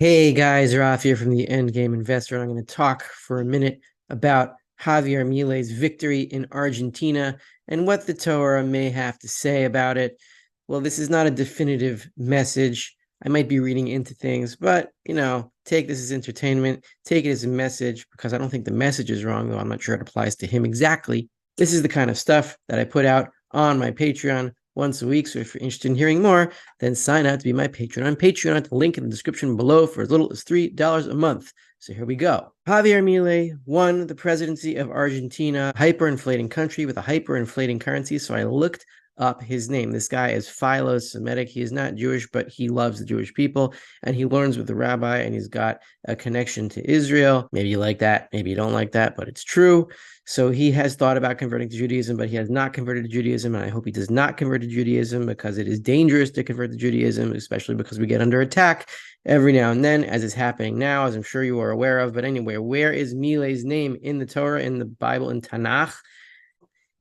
Hey guys, Raf here from the Endgame Investor, and I'm going to talk for a minute about Javier Milei's victory in Argentina and what the Torah may have to say about it. Well, this is not a definitive message. I might be reading into things, but take this as entertainment, take it as a message, because I don't think the message is wrong, though I'm not sure it applies to him exactly. This is the kind of stuff that I put out on my Patreon once a week. So if you're interested in hearing more, then sign up to be my patron on Patreon. The link in the description below for as little as $3 a month. So here we go. Javier Milei won the presidency of Argentina, hyperinflating country with a hyperinflating currency. So I looked up his name. This guy is philo-Semitic. He is not Jewish, but he loves the Jewish people, and he learns with the rabbi, and he's got a connection to Israel. Maybe you like that, maybe you don't like that, but it's true. So he has thought about converting to Judaism, but he has not converted to Judaism, and I hope he does not convert to Judaism, because it is dangerous to convert to Judaism, especially because we get under attack every now and then, as is happening now, as I'm sure you are aware of. But anyway, where is Milei's name in the Torah, in the Bible, in Tanakh?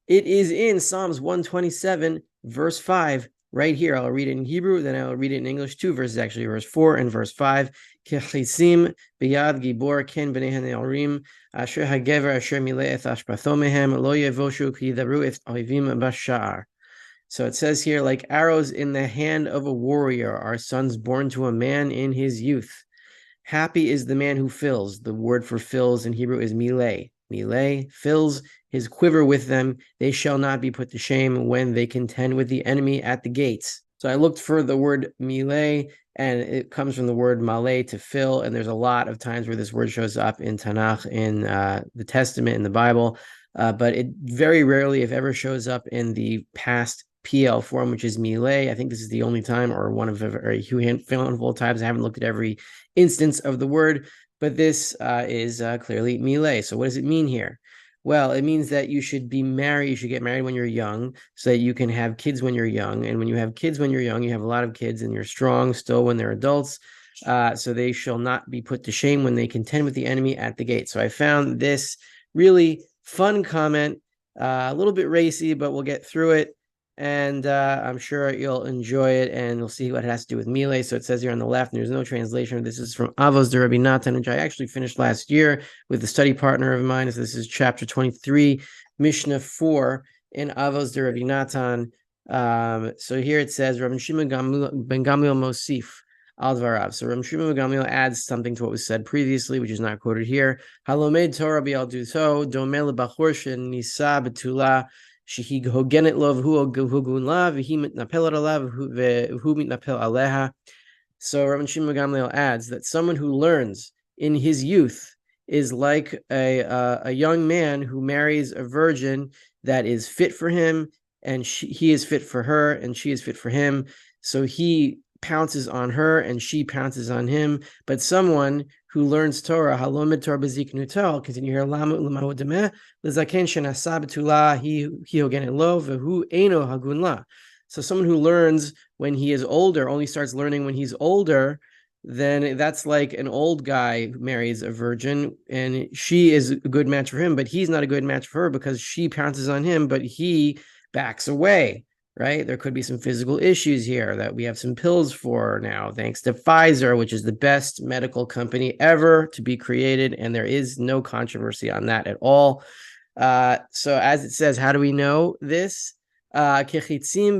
It is in Psalms 127, verse 5, right here. I'll read it in Hebrew, then I'll read it in English, two verses actually, verse 4 and verse 5. Kechisim biyad gibor ken b'nei hane'orim asher hagever asher mile'eth ashpatho mehem lo yevoshu ki yidabru et oivim bashar. So it says here, like arrows in the hand of a warrior are sons born to a man in his youth. Happy is the man who fills. The word for fills in Hebrew is milei. Milei fills his quiver with them. They shall not be put to shame when they contend with the enemy at the gates. So I looked for the word milei, and it comes from the word maleh, to fill. And there's a lot of times where this word shows up in Tanakh, in the Testament, in the Bible, but it very rarely, if ever, shows up in the past PL form, which is milei. I think this is the only time, or one of a very handful of times. I haven't looked at every instance of the word, but this is clearly milei. So what does it mean here? Well, it means that you should be married. You should get married when you're young, so that you can have kids when you're young. And when you have kids when you're young, you have a lot of kids, and you're strong still when they're adults. So they shall not be put to shame when they contend with the enemy at the gate. So I found this really fun comment, a little bit racy, but we'll get through it. And I'm sure you'll enjoy it, and we'll see what it has to do with Milei. So it says here on the left, and there's no translation. This is from Avos de Rabbi Natan, which I actually finished last year with a study partner of mine. So this is chapter 23, Mishnah 4 in Avos de Rabbi Natan. So here it says, Rabbi Shimon ben Gamliel Mosif al Dvarav. So Rabbi Shimon ben Gamliel adds something to what was said previously, which is not quoted here. Halomed Torah bi'al duto, domeh lebachor shenisa betula. שהיא הוגנת לו והוא הוגן לה והיא מתנפלת עליו והוא מתנפל עליה. So Rabbi Shimon Gamliel adds that someone who learns in his youth is like a young man who marries a virgin that is fit for him, and he is fit for her, and she is fit for him. So he pounces on her, and she pounces on him. But someone who learns Torah, halomed Torah b'ziknuto, continue here, l'mahu demeh, l'zaken shenasa b'tula, he hogen lo, v'hu eno hagun la. So someone who learns when he is older, only starts learning when he's older, then that's like an old guy who marries a virgin, and she is a good match for him, but he's not a good match for her because she pounces on him, but he backs away. Right? There could be some physical issues here that we have some pills for now, thanks to Pfizer, which is the best medical company ever to be created. And there is no controversy on that at all. So as it says, how do we know this? We're quoting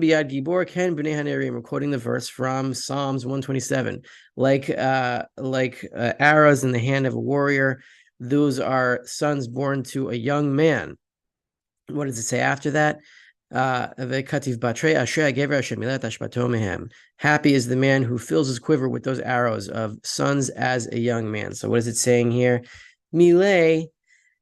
the verse from Psalms 127. Like arrows in the hand of a warrior, those are sons born to a young man. What does it say after that? Happy is the man who fills his quiver with those arrows of sons as a young man. So what is it saying here? Milei,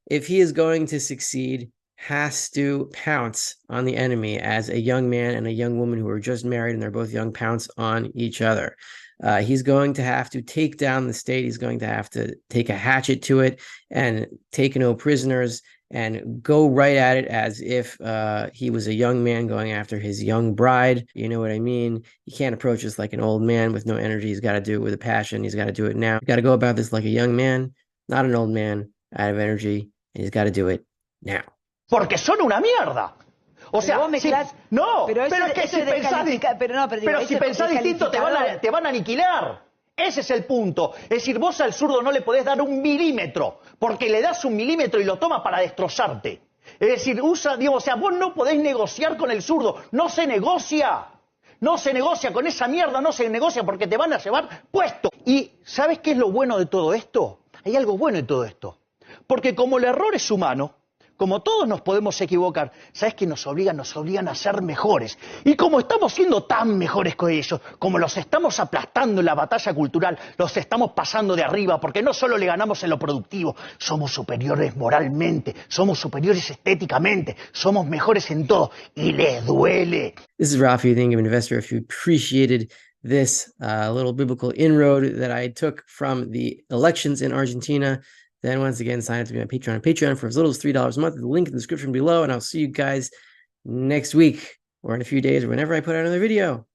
if he is going to succeed, has to pounce on the enemy as a young man and a young woman who are just married, and they're both young, pounce on each other. He's going to have to take down the state. He's going to have to take a hatchet to it and take no prisoners, and go right at it as if he was a young man going after his young bride. You know what I mean? He can't approach this like an old man with no energy. He's got to do it with a passion. He's got to do it now. He's got to go about this like a young man, not an old man, out of energy. And he's got to do it now. Porque son una mierda. O sea, no, pero es que si pensás, pero no, pero digo, si pensás distinto te van a aniquilar. Ese es el punto. Es decir, vos al zurdo no le podés dar un milímetro, porque le das un milímetro y lo toma para destrozarte. Es decir, vos no podés negociar con el zurdo. No se negocia. No se negocia con esa mierda, no se negocia porque te van a llevar puesto. Y ¿sabes qué es lo bueno de todo esto? Hay algo bueno en todo esto. Porque como el error es humano, como todos nos podemos equivocar, ¿sabes qué nos obligan? Nos obligan a ser mejores. Y como estamos siendo tan mejores que ellos, como los estamos aplastando en la batalla cultural, los estamos pasando de arriba, porque no solo le ganamos en lo productivo, somos superiores moralmente, somos superiores estéticamente, somos mejores en todo, y les duele. This is Rafi, the Income Investor. If you appreciated this little biblical inroad that I took from the elections in Argentina, then once again, sign up to be on Patreon for as little as $3 a month. The link in the description below, and I'll see you guys next week or in a few days or whenever I put out another video.